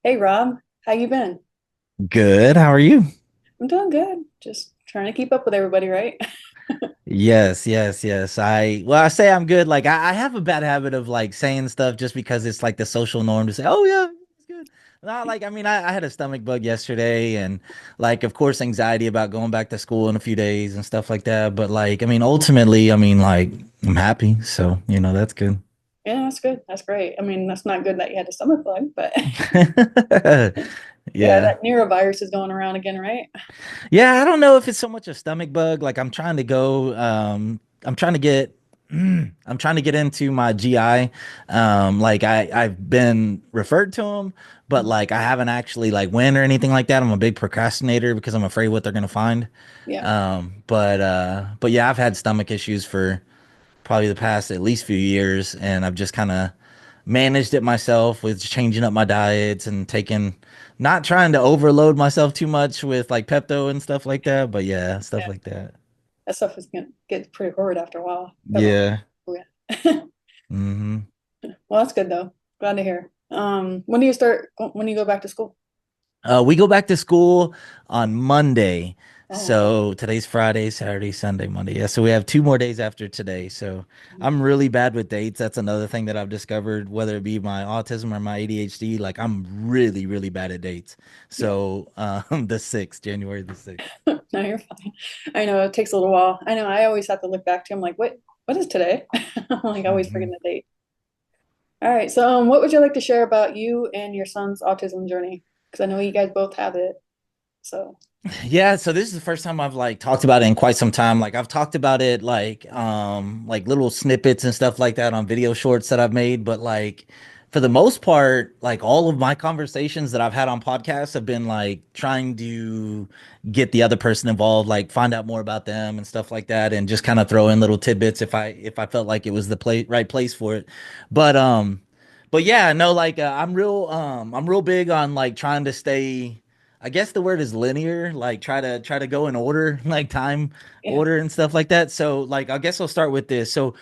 Hey Rob, how you been? Good. How are you? I'm doing good. Just trying to keep up with everybody, right? Yes, yes, yes. I say I'm good. Like I have a bad habit of like saying stuff just because it's like the social norm to say, "Oh yeah, it's good." Not like I had a stomach bug yesterday, and like of course anxiety about going back to school in a few days and stuff like that. But like ultimately, like I'm happy, so that's good. Yeah, that's good. That's great. I mean, that's not good that you had a stomach bug, but yeah, Yeah. that neurovirus is going around again, right? Yeah, I don't know if it's so much a stomach bug. Like I'm trying to get I'm trying to get into my GI. Like I've been referred to them, but Mhm. like I haven't actually like went or anything like that. I'm a big procrastinator because I'm afraid what they're gonna find. Yeah, But yeah, I've had stomach issues for probably the past at least few years, and I've just kind of managed it myself with changing up my diets and taking, not trying to overload myself too much with like Pepto and stuff like that. But yeah, stuff yeah. like that. That stuff is gonna get pretty horrid after a while. Yeah. Oh, yeah. hmm Well, that's good though. Glad to hear. When do you start? When do you go back to school? We go back to school on Monday. Oh, okay. So today's Friday, Saturday, Sunday, Monday. Yeah. So we have 2 more days after today. So I'm really bad with dates. That's another thing that I've discovered, whether it be my autism or my ADHD. Like I'm really, really bad at dates. Yeah. So the 6th, January the 6th. No, you're fine. I know it takes a little while. I know I always have to look back to. I'm like, what is today? I'm like, I always forget Mhm. the date. All right. So, what would you like to share about you and your son's autism journey? Because I know you guys both have it. So, Yeah, so this is the first time I've like talked about it in quite some time. Like I've talked about it like little snippets and stuff like that on video shorts that I've made, but like for the most part, like all of my conversations that I've had on podcasts have been like trying to get the other person involved, like find out more about them and stuff like that, and just kind of throw in little tidbits if I felt like it was the right place for it. But but yeah, no, like I'm real big on like trying to stay, I guess the word is linear, like try to go in order, like time yeah. order and stuff like that. So like I guess I'll start with this. So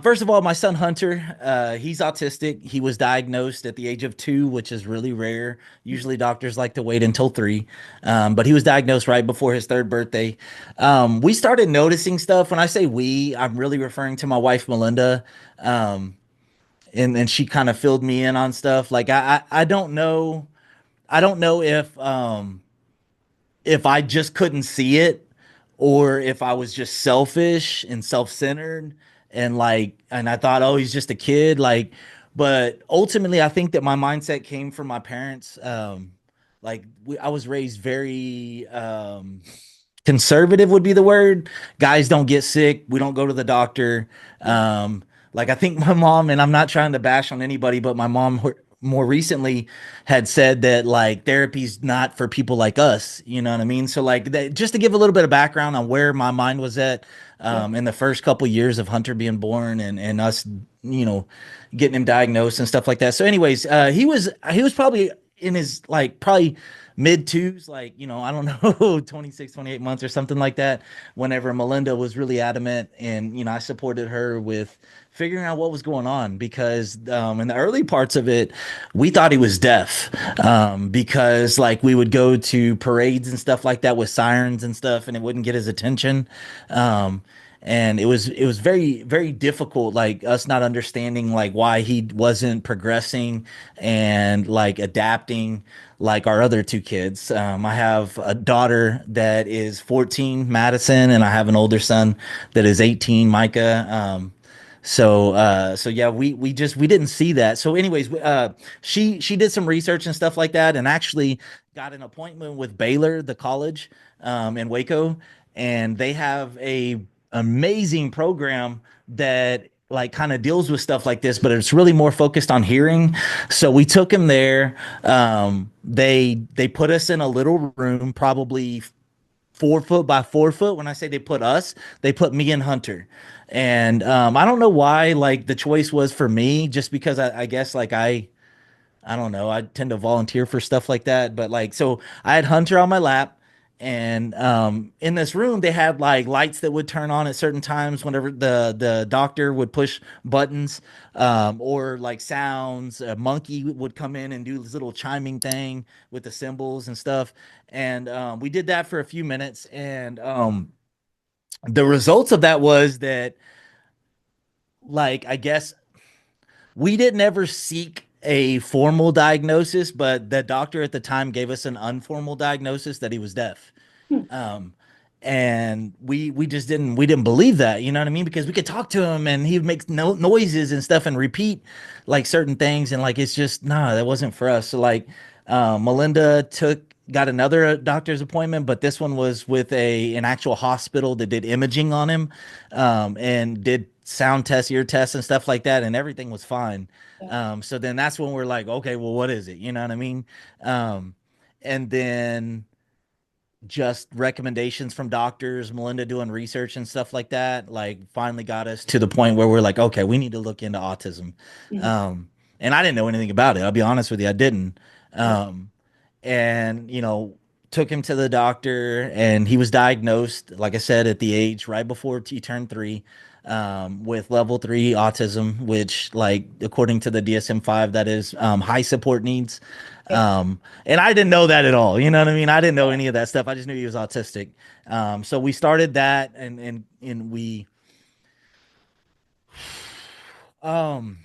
first of all, my son Hunter, he's autistic. He was diagnosed at the age of 2, which is really rare. Usually doctors like to wait until 3. But he was diagnosed right before his third birthday. We started noticing stuff. When I say we, I'm really referring to my wife Melinda. Um, and she kind of filled me in on stuff. Like I don't know. I don't know if I just couldn't see it or if I was just selfish and self-centered and like and I thought, oh, he's just a kid. Like, but ultimately I think that my mindset came from my parents. I was raised very conservative would be the word. Guys don't get sick. We don't go to the doctor. Like I think my mom, and I'm not trying to bash on anybody, but my mom more recently had said that like therapy's not for people like us. You know what I mean? So like that, just to give a little bit of background on where my mind was at Yeah. in the first couple years of Hunter being born and us, you know, getting him diagnosed and stuff like that. So, anyways, he was probably in his like probably mid twos, like, I don't know, 26, 28 months or something like that, whenever Melinda was really adamant. And, I supported her with figuring out what was going on because in the early parts of it, we thought he was deaf because, like, we would go to parades and stuff like that with sirens and stuff, and it wouldn't get his attention. Um, and it was very very difficult, like us not understanding like why he wasn't progressing and like adapting like our other 2 kids. I have a daughter that is 14, Madison, and I have an older son that is 18, Micah. So yeah, we didn't see that. So anyways, she did some research and stuff like that, and actually got an appointment with Baylor, the college, in Waco, and they have a amazing program that like kind of deals with stuff like this, but it's really more focused on hearing. So we took him there. They put us in a little room, probably 4 foot by 4 foot. When I say they put us, they put me and Hunter. And I don't know why like the choice was for me, just because I guess like I don't know, I tend to volunteer for stuff like that. But like so I had Hunter on my lap And in this room they had like lights that would turn on at certain times whenever the doctor would push buttons, or like sounds. A monkey would come in and do this little chiming thing with the symbols and stuff. And we did that for a few minutes, and the results of that was that, like, I guess we didn't ever seek a formal diagnosis, but the doctor at the time gave us an informal diagnosis that he was deaf. Hmm. Um, and we just didn't believe that, you know what I mean? Because we could talk to him and he would make noises and stuff and repeat like certain things, and like it's just nah, that wasn't for us. So like, Melinda got another doctor's appointment, but this one was with an actual hospital that did imaging on him, and did sound tests, ear tests, and stuff like that, and everything was fine. Yeah. So then that's when we're like, okay, well, what is it? You know what I mean? Um, and then just recommendations from doctors, Melinda doing research and stuff like that, like finally got us to the point where we're like, okay, we need to look into autism. Mhm. Um, and I didn't know anything about it. I'll be honest with you, I didn't. Yeah. Um, and took him to the doctor, and he was diagnosed, like I said, at the age right before he turned 3, with level 3 autism, which, like, according to the DSM-5, that is high support needs. Okay. And I didn't know that at all. You know what I mean? I didn't know any of that stuff. I just knew he was autistic. So we started that, and we um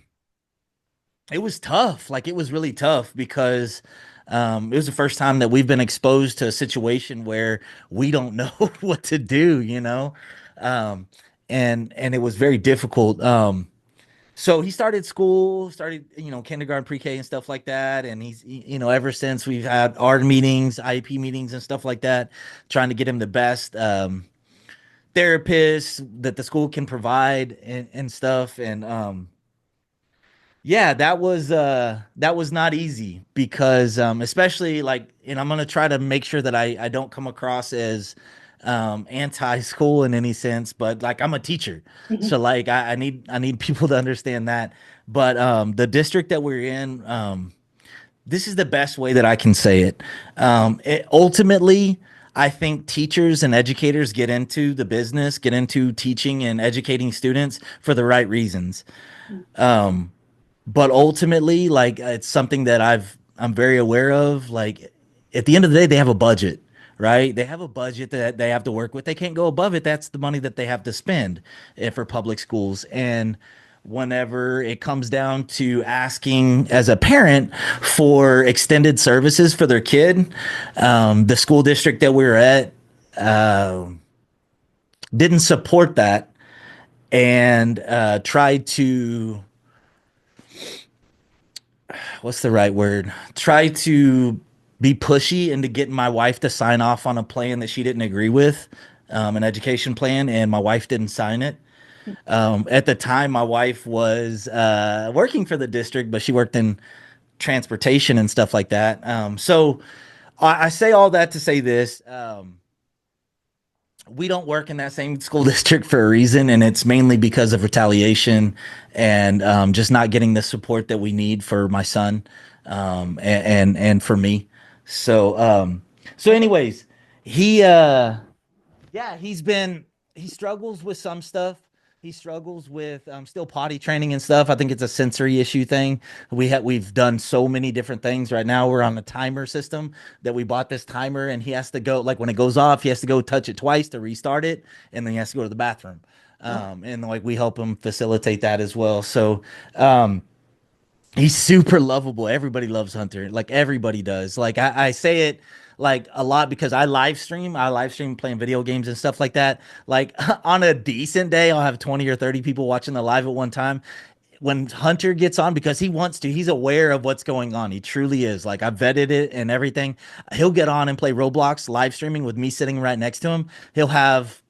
it was tough. Like, it was really tough because it was the first time that we've been exposed to a situation where we don't know what to do, you know? Um, and it was very difficult. So he started school, started, kindergarten, pre-K and stuff like that. And ever since, we've had art meetings, IEP meetings and stuff like that, trying to get him the best therapists that the school can provide, and stuff. And yeah, that was not easy because especially like, and I'm gonna try to make sure that I don't come across as anti-school in any sense, but like, I'm a teacher. Mhm. So like, I need people to understand that. But the district that we're in, this is the best way that I can say it. Ultimately, I think teachers and educators get into the business, get into teaching and educating students for the right reasons. Mhm. But ultimately, like, it's something that I'm very aware of. Like, at the end of the day, they have a budget, right? They have a budget that they have to work with. They can't go above it. That's the money that they have to spend, for public schools. And whenever it comes down to asking as a parent for extended services for their kid, the school district that we were at uh, didn't support that, and tried to, what's the right word? Try to be pushy into getting my wife to sign off on a plan that she didn't agree with, an education plan, and my wife didn't sign it. At the time, my wife was working for the district, but she worked in transportation and stuff like that. So I say all that to say this. We don't work in that same school district for a reason, and it's mainly because of retaliation and just not getting the support that we need for my son, and for me. So Okay. anyways, he yeah, he struggles with some stuff. He struggles with still potty training and stuff. I think it's a sensory issue thing. We've done so many different things. Right now we're on a timer system that we bought this timer, and he has to go, like, when it goes off, he has to go touch it twice to restart it, and then he has to go to the bathroom. Oh. And like, we help him facilitate that as well. So um he's super lovable. Everybody loves Hunter. Like, everybody does. Like, I say it like a lot because I live stream. I live stream playing video games and stuff like that. Like, on a decent day, I'll have 20 or 30 people watching the live at one time. When Hunter gets on, because he wants to, he's aware of what's going on. He truly is. Like, I vetted it and everything. He'll get on and play Roblox live streaming with me sitting right next to him. He'll have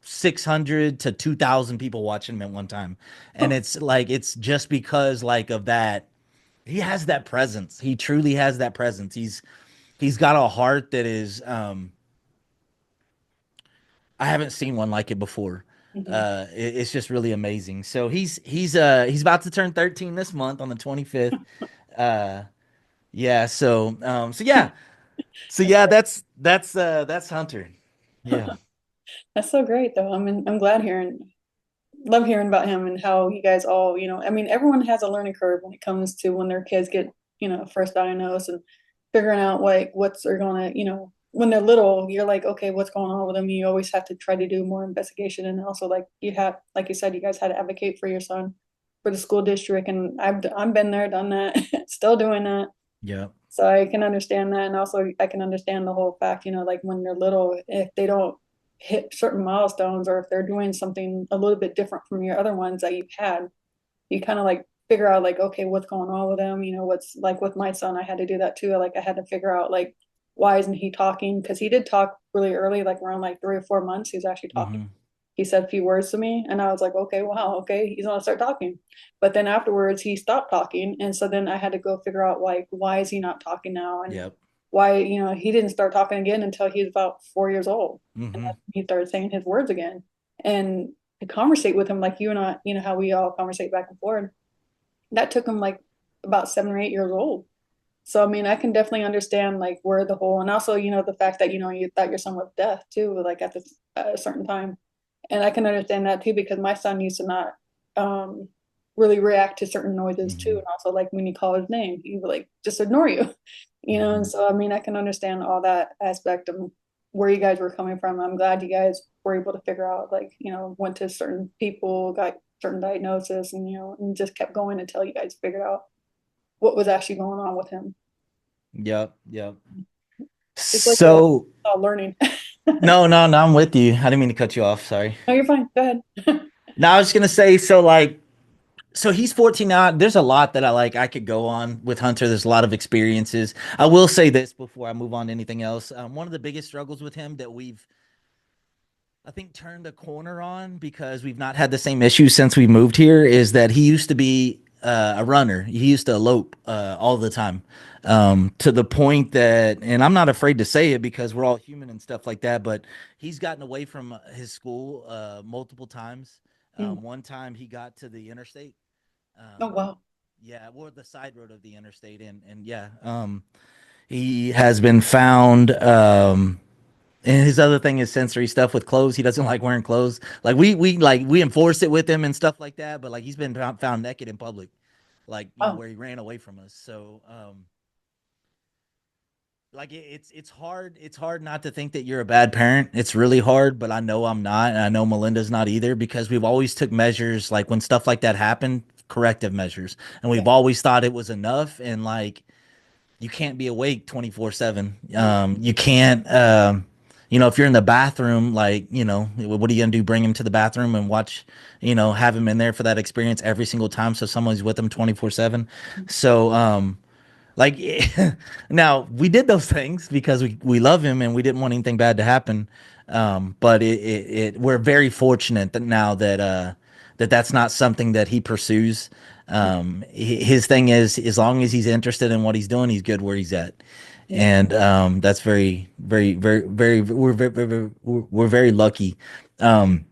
600 to 2,000 people watching him at one time. And it's like, it's just because, like, of that, he has that presence. He truly has that presence. He's got a heart that is, I haven't seen one like it before. Mhm. It's just really amazing. So he's about to turn 13 this month on the 25th. Uh yeah, so yeah. So yeah, that's Hunter. Yeah. That's so great though. I'm glad hearing love hearing about him and how you guys all, I mean, everyone has a learning curve when it comes to when their kids get, first diagnosed and figuring out like what's they're gonna, when they're little, you're like, okay, what's going on with them? You always have to try to do more investigation. And also like you have, like you said, you guys had to advocate for your son for the school district. And I've been there, done that, still doing that. Yeah. So I can understand that. And also I can understand the whole fact, like when they're little, if they don't hit certain milestones or if they're doing something a little bit different from your other ones that you've had, you kind of like figure out like, okay, what's going on with them? What's like with my son, I had to do that too. Like I had to figure out like, why isn't he talking? Because he did talk really early, like around like 3 or 4 months, he was actually talking. Hmm. He said a few words to me and I was like, okay, wow, okay, he's gonna start talking. But then afterwards he stopped talking. And so then I had to go figure out like, why is he not talking now? And Yep. why, he didn't start talking again until he was about 4 years old. And Hmm. then he started saying his words again. And to conversate with him like you and I, how we all conversate back and forth, that took him like about 7 or 8 years old. So I mean, I can definitely understand like where the whole, and also the fact that you thought your son was deaf too, like at a certain time, and I can understand that too because my son used to not um really react to certain noises too, Hmm. and also like when you call his name, he would like just ignore you, and Hmm. so I mean, I can understand all that aspect of where you guys were coming from. I'm glad you guys were able to figure out like went to certain people, got certain diagnosis, and and just kept going until you guys figured out what was actually going on with him. Yep. Yep. It's like we're So all learning. no, no, no, I'm with you. I didn't mean to cut you off. Sorry. No, you're fine. Go ahead. No, I was gonna say, so like, so he's 14 now. There's a lot that I could go on with Hunter. There's a lot of experiences. I will say this before I move on to anything else. One of the biggest struggles with him that we've, I think, turned a corner on because we've not had the same issue since we moved here is that he used to be a runner. He used to elope all the time, to the point that, and I'm not afraid to say it because we're all human and stuff like that, but he's gotten away from his school multiple times. Mm. One time he got to the interstate. Oh, Um, wow. yeah, or the side road of the interstate, and yeah, he has been found. And his other thing is sensory stuff with clothes. He doesn't like wearing clothes. Like we enforce it with him and stuff like that. But like he's been found naked in public, like Oh, where he ran away from us. So like it's hard. It's hard not to think that you're a bad parent. It's really hard, but I know I'm not, and I know Melinda's not either because we've always took measures like when stuff like that happened, corrective measures, and yeah. we've always thought it was enough. And like you can't be awake 24/7. Mm. You can't, if you're in the bathroom, like, what are you going to do? Bring him to the bathroom and watch, have him in there for that experience every single time. So someone's with him 24/7. So, like now we did those things because we love him and we didn't want anything bad to happen. But we're very fortunate that now that that's not something that he pursues. His thing is as long as he's interested in what he's doing, he's good where he's at. Yeah. And that's very, very, very, very, we're very lucky. Um,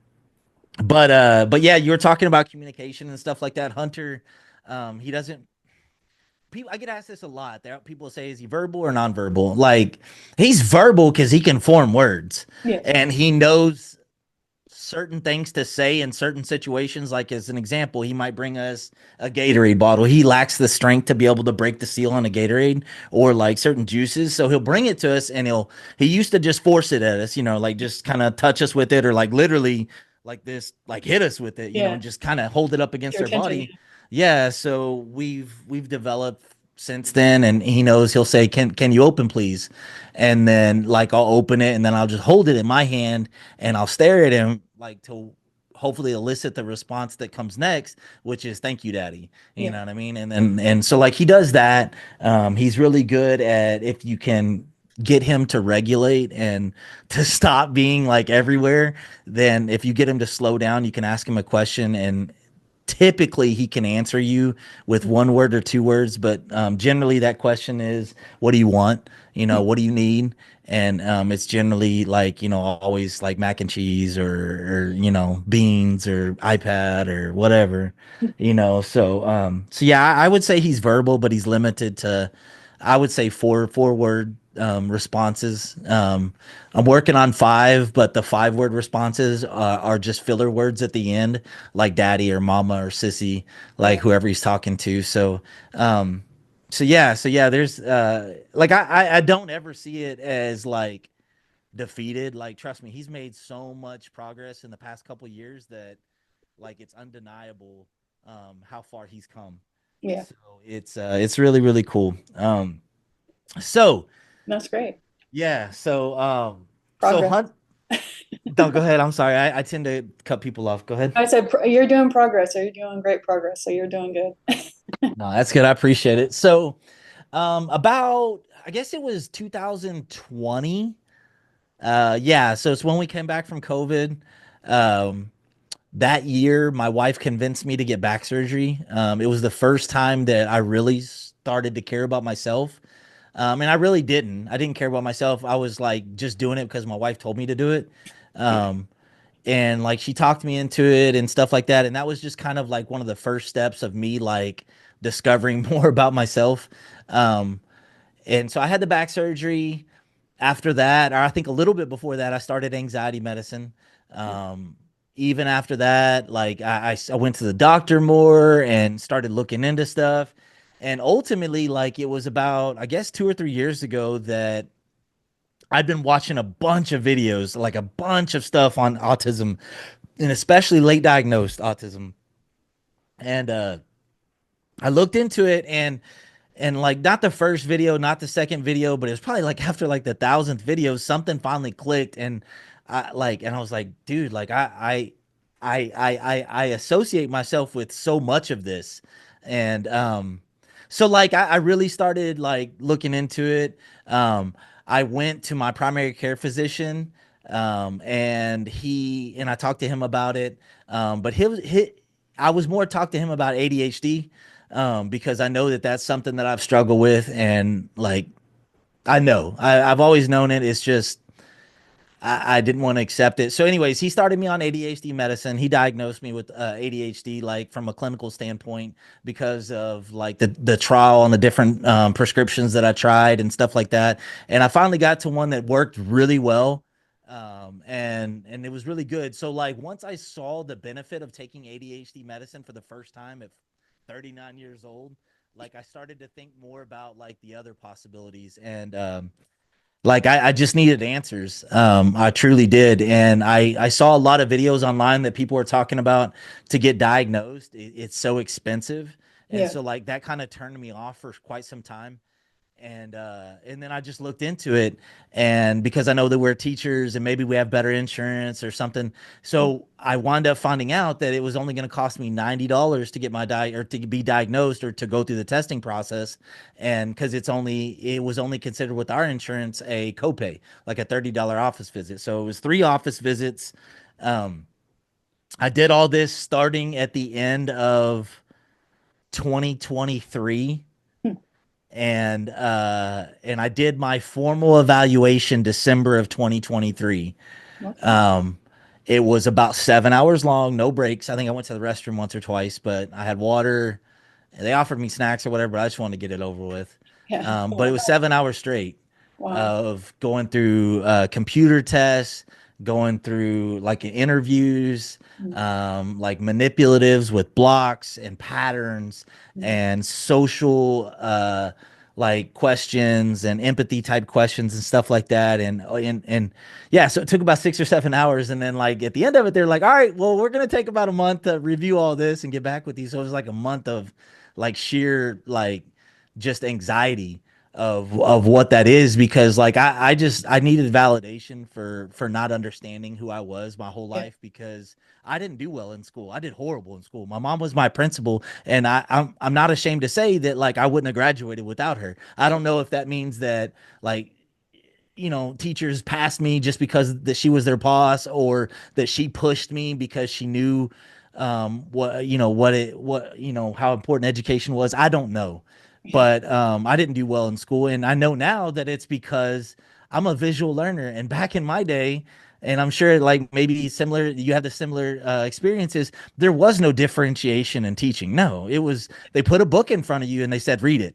but yeah, you were talking about communication and stuff like that. Hunter, he doesn't people I get asked this a lot. There people say, is he verbal or nonverbal? Like he's verbal because he can form words Yes. and he knows certain things to say in certain situations. Like as an example, he might bring us a Gatorade bottle. He lacks the strength to be able to break the seal on a Gatorade or like certain juices. So he'll bring it to us and he used to just force it at us, like just kind of touch us with it or like literally like this, like hit us with it, Yeah. and just kind of hold it up against Your our attention. body. Yeah, so we've developed since then, and he knows he'll say, "Can you open, please?" And then like I'll open it, and then I'll just hold it in my hand, and I'll stare at him like to hopefully elicit the response that comes next, which is "Thank you, Daddy." You Yeah. know what I mean? And so like he does that. He's really good at if you can get him to regulate and to stop being like everywhere, then if you get him to slow down, you can ask him a question and typically he can answer you with one word or two words, but generally that question is, what do you want? What do you need? And it's generally like, always like mac and cheese or beans or iPad or whatever, so yeah, I would say he's verbal, but he's limited to, I would say four word responses. I'm working on five, but the 5 word responses are just filler words at the end, like daddy or mama or sissy, like Right. whoever he's talking to. Um, so yeah, there's like I don't ever see it as like defeated. Like, trust me, he's made so much progress in the past couple years that like it's undeniable how far he's come. Yeah. So it's really really cool. So That's great. yeah, so Progress. hunt. No, go ahead. I'm sorry. I tend to cut people off. Go ahead. I said, you're doing progress. So you're doing great progress. So you're doing good. No, that's good. I appreciate it. So about I guess it was 2020. Yeah, so it's when we came back from COVID. Um, that year, my wife convinced me to get back surgery. It was the first time that I really started to care about myself. And I really didn't. I didn't care about myself. I was like just doing it because my wife told me to do it. Um, and like she talked me into it and stuff like that. And that was just kind of like one of the first steps of me like discovering more about myself. Um, and so I had the back surgery. After that, or I think a little bit before that, I started anxiety medicine. Um, Even after that, like I went to the doctor more and started looking into stuff. And ultimately, like it was about, I guess, 2 or 3 years ago that I'd been watching a bunch of videos, like a bunch of stuff on autism and especially late diagnosed autism. And I looked into it and like not the first video, not the second video, but it was probably like after like the thousandth video, something finally clicked, and I was like, dude, like I associate myself with so much of this, and so like I really started like looking into it. Um, I went to my primary care physician, and I talked to him about it, but I was more talked to him about ADHD because I know that that's something that I've struggled with, and like I've always known it. It's just I didn't want to accept it. So, anyways, he started me on ADHD medicine. He diagnosed me with ADHD, like from a clinical standpoint, because of like the trial and the different prescriptions that I tried and stuff like that. And I finally got to one that worked really well. And it was really good. So like once I saw the benefit of taking ADHD medicine for the first time at 39 years old, like I started to think more about like the other possibilities, and like I just needed answers. I truly did, and I saw a lot of videos online that people were talking about to get diagnosed. It's so expensive, and Yeah. so like that kind of turned me off for quite some time. And then I just looked into it, and because I know that we're teachers and maybe we have better insurance or something, so I wound up finding out that it was only going to cost me $90 to get my or to be diagnosed or to go through the testing process, and because it was only considered with our insurance a copay, like a $30 office visit. So it was 3 office visits. Um, I did all this starting at the end of 2023, Hmm. and I did my formal evaluation December of 2023. Okay. Um, it was about 7 hours long, no breaks. I think I went to the restroom once or twice, but I had water. They offered me snacks or whatever, but I just wanted to get it over with. Yeah. But it was 7 hours straight Wow. of going through computer tests, going through like interviews, Mm, like manipulatives with blocks and patterns mm, and social like questions and empathy type questions and stuff like that. And yeah, so it took about 6 or 7 hours, and then like at the end of it, they're like, "All right, well, we're gonna take about a month to review all this and get back with you." So it was like a month of like sheer like just anxiety of what that is, because like I needed validation for not understanding who I was my whole yeah. life, because I didn't do well in school. I did horrible in school. My mom was my principal, and I'm not ashamed to say that like I wouldn't have graduated without her. I don't know if that means that like teachers passed me just because that she was their boss, or that she pushed me because she knew how important education was. I don't know, Yeah. but I didn't do well in school, and I know now that it's because I'm a visual learner. And back in my day, and I'm sure like maybe similar, you have the similar experiences, there was no differentiation in teaching. No, it was they put a book in front of you and they said read it,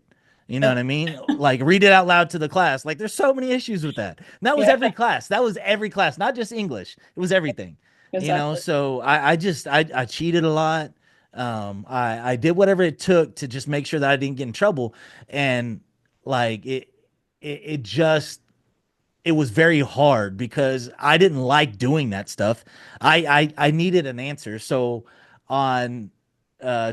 You know Yeah. what I mean? Like read it out loud to the class. Like there's so many issues with that. And that was Yeah, every class. That was every class, not just English. It was everything. exactly. So I cheated a lot. I did whatever it took to just make sure that I didn't get in trouble. And like it just it was very hard because I didn't like doing that stuff. I needed an answer. So on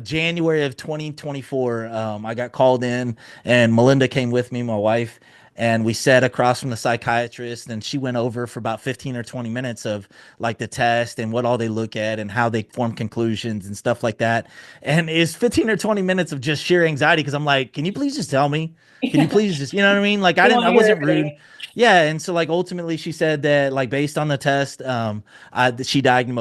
January of 2024, I got called in, and Melinda came with me, my wife, and we sat across from the psychiatrist, and she went over for about 15 or 20 minutes of like the test and what all they look at and how they form conclusions and stuff like that. And it's 15 or 20 minutes of just sheer anxiety because I'm like, can you please just tell me? Can you Yeah. please just, you know what I mean? Like You want I to hear wasn't everything. rude. Yeah, and so like ultimately she said that like based on the test, she di-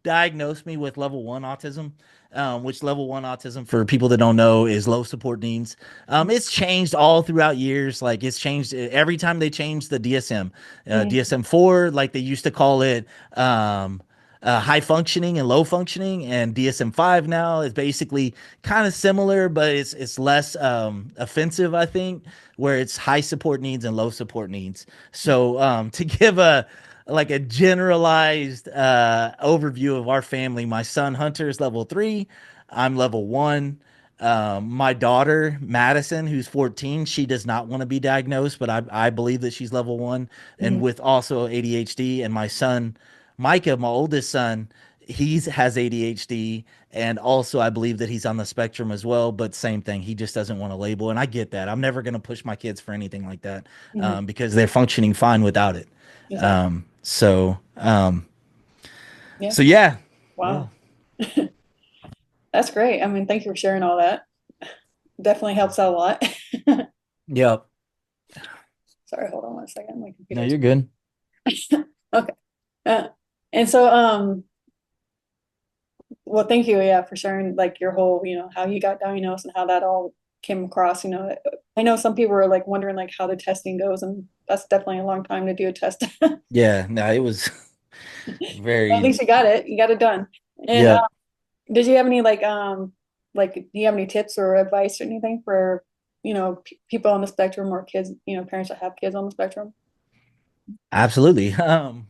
diagnosed me with level one autism, which level one autism for people that don't know is low support needs. It's changed all throughout years. Like it's changed every time they changed the DSM, Mhm. DSM-4, like they used to call it. High functioning and low functioning, and DSM-5 now is basically kind of similar, but it's less offensive, I think, where it's high support needs and low support needs. So to give a like a generalized overview of our family, my son Hunter is level 3, I'm level 1. My daughter Madison, who's 14, she does not want to be diagnosed, but I believe that she's level 1, and Mhm. with also ADHD. And my son Micah, my oldest son, he has ADHD, and also I believe that he's on the spectrum as well. But same thing, he just doesn't want to label, and I get that. I'm never going to push my kids for anything like that Mhm. because they're functioning fine without it. Exactly. Um, so, um, Yeah. so yeah, yeah, Wow. That's great. I mean, thank you for sharing all that. Definitely helps out a lot. yep. Sorry, hold on one second. My No, computer's you're good. okay. Uh, and so, well, thank you, yeah, for sharing like your whole, how you got diagnosed and how that all came across. I know some people are like wondering like how the testing goes, and that's definitely a long time to do a test. Yeah, no, it was At very. least you got it. You got it done. And Yep. did you have any like do you have any tips or advice or anything for people on the spectrum or kids, parents that have kids on the spectrum? Absolutely.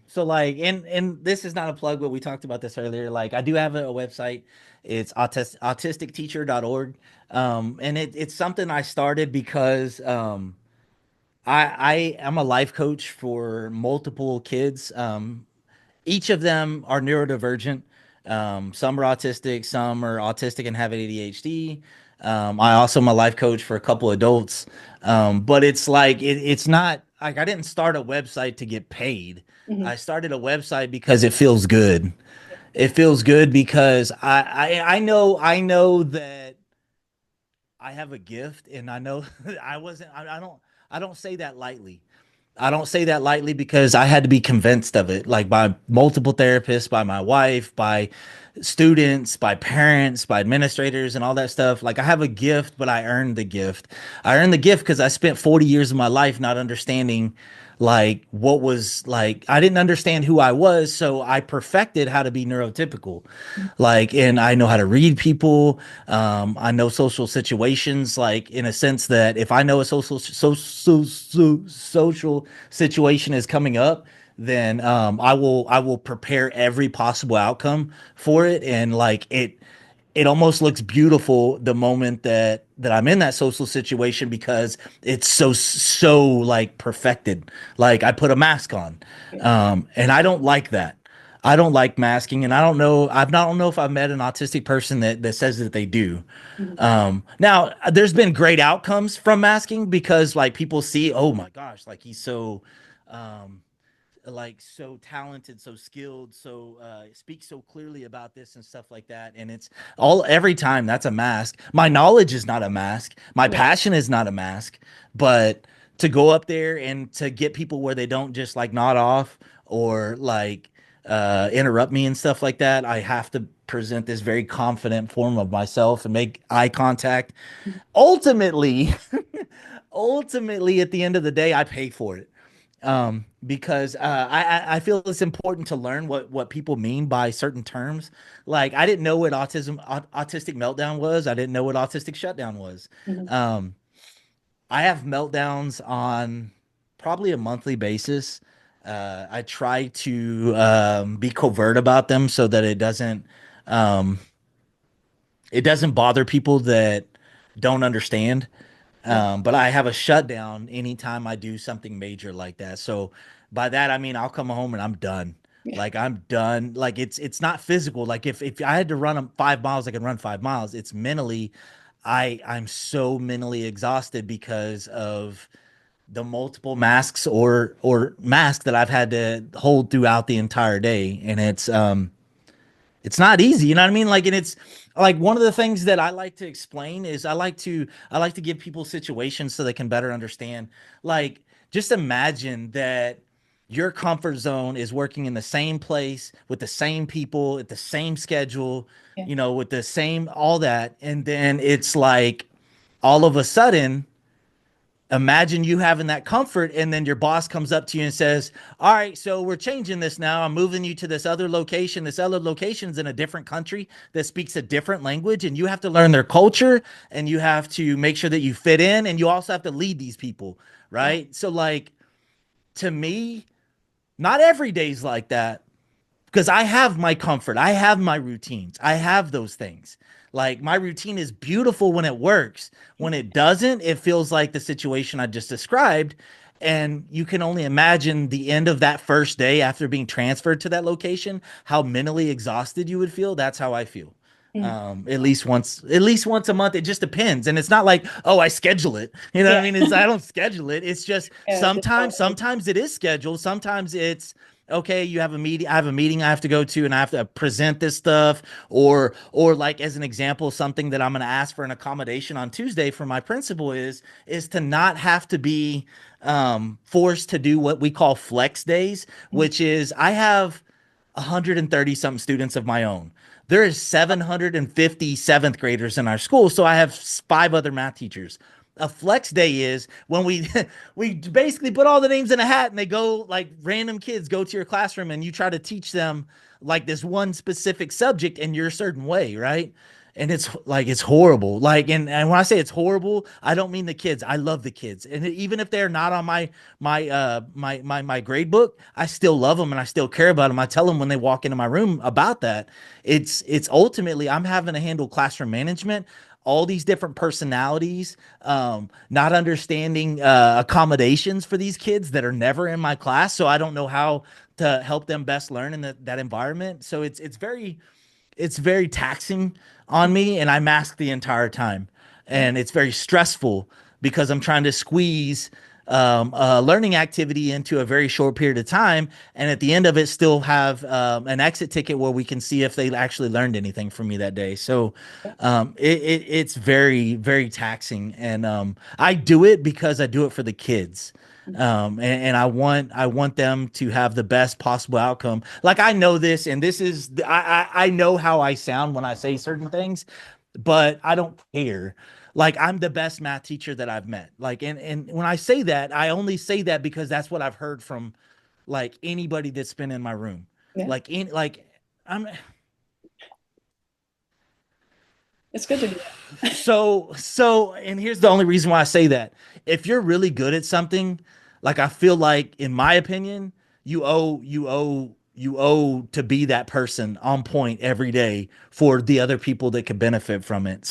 So like, and this is not a plug, but we talked about this earlier. Like, I do have a website. It's autisticteacher.org. And it's something I started because I am a life coach for multiple kids. Each of them are neurodivergent. Some are autistic, some are autistic and have ADHD. I also am a life coach for a couple adults. But it's like it's not like I didn't start a website to get paid. Hmm. I started a website because it feels good. It feels good because I know that I have a gift, and I know I don't say that lightly. I don't say that lightly because I had to be convinced of it, like by multiple therapists, by my wife, by students, by parents, by administrators, and all that stuff. Like I have a gift, but I earned the gift. I earned the gift because I spent 40 years of my life not understanding like what was like I didn't understand who I was, so I perfected how to be neurotypical. Like, and I know how to read people. I know social situations, like in a sense that if I know a social situation is coming up, then I will prepare every possible outcome for it, and like it almost looks beautiful the moment that I'm in that social situation because it's so like perfected. Like I put a mask on, Yeah. and I don't like that. I don't like masking, and I don't know if I've met an autistic person that says that they do. Mhm. Now there's been great outcomes from masking because like people see, oh my gosh, like he's so um like so talented, so skilled, so speaks so clearly about this and stuff like that. And it's all every time that's a mask. My knowledge is not a mask. My Yeah. passion is not a mask. But to go up there and to get people where they don't just like nod off or like interrupt me and stuff like that, I have to present this very confident form of myself and make eye contact. Ultimately, ultimately, at the end of the day, I pay for it. Because I feel it's important to learn what people mean by certain terms. Like I didn't know what autistic meltdown was. I didn't know what autistic shutdown was. Mhm. Um, I have meltdowns on probably a monthly basis. I try to be covert about them so that um, it doesn't bother people that don't understand. Yeah. But I have a shutdown anytime I do something major like that. So by that I mean I'll come home and I'm done. Yeah. Like I'm done. Like it's not physical. Like if I had to run 5 miles, I can run 5 miles. It's mentally, I'm so mentally exhausted because of the multiple masks or mask that I've had to hold throughout the entire day, and it's not easy, you know what I mean? Like, and it's like one of the things that I like to explain is I like to give people situations so they can better understand. Like, just imagine that your comfort zone is working in the same place with the same people at the same schedule, Yeah. with the same all that, and then it's like all of a sudden imagine you having that comfort and then your boss comes up to you and says, all right, so we're changing this now. I'm moving you to this other location. This other location's in a different country that speaks a different language, and you have to learn their culture, and you have to make sure that you fit in, and you also have to lead these people, Yeah. right? So like, to me, not every day's like that, because I have my comfort, I have my routines, I have those things. Like my routine is beautiful when it works. When it doesn't, it feels like the situation I just described. And you can only imagine the end of that first day after being transferred to that location, how mentally exhausted you would feel. That's how I feel. Mhm. At least once a month. It just depends. And it's not like, oh, I schedule it. You know what Yeah. I mean? I don't schedule it. It's just Yeah. Just how it is. sometimes it is scheduled. Sometimes it's, okay, you have a meeting, I have a meeting I have to go to and I have to present this stuff, or like as an example, something that I'm going to ask for an accommodation on Tuesday for my principal is to not have to be forced to do what we call flex days, Mhm. which is I have 130 something students of my own. There is 750 seventh graders in our school, so I have five other math teachers. A flex day is when we we basically put all the names in a hat and they go, like, random kids go to your classroom and you try to teach them like this one specific subject in your certain way, right? And it's like it's horrible. Like, and when I say it's horrible, I don't mean the kids. I love the kids, and even if they're not on my grade book, I still love them and I still care about them. I tell them when they walk into my room about that. It's ultimately I'm having to handle classroom management, all these different personalities, not understanding accommodations for these kids that are never in my class, so I don't know how to help them best learn in that environment. So it's very taxing on me, and I mask the entire time, Yeah. and it's very stressful because I'm trying to squeeze a learning activity into a very short period of time, and at the end of it still have an exit ticket where we can see if they actually learned anything from me that day. So Yeah. it's very, very taxing, and I do it because I do it for the kids. Mhm. And I want them to have the best possible outcome. Like, I know this, and this is I know how I sound when I say certain things, but I don't care. Like, I'm the best math teacher that I've met. Like, and when I say that, I only say that because that's what I've heard from, like, anybody that's been in my room. Yeah. Like I'm It's good to do that. so, and here's the only reason why I say that. If you're really good at something, like, I feel like, in my opinion, you owe to be that person on point every day for the other people that could benefit from it.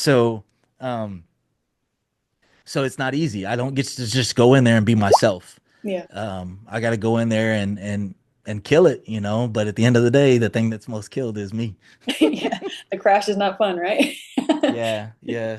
Um, so it's not easy. I don't get to just go in there and be myself. Yeah. I got to go in there and kill it. But at the end of the day, the thing that's most killed is me. Yeah. The crash is not fun, right? Yeah, yeah.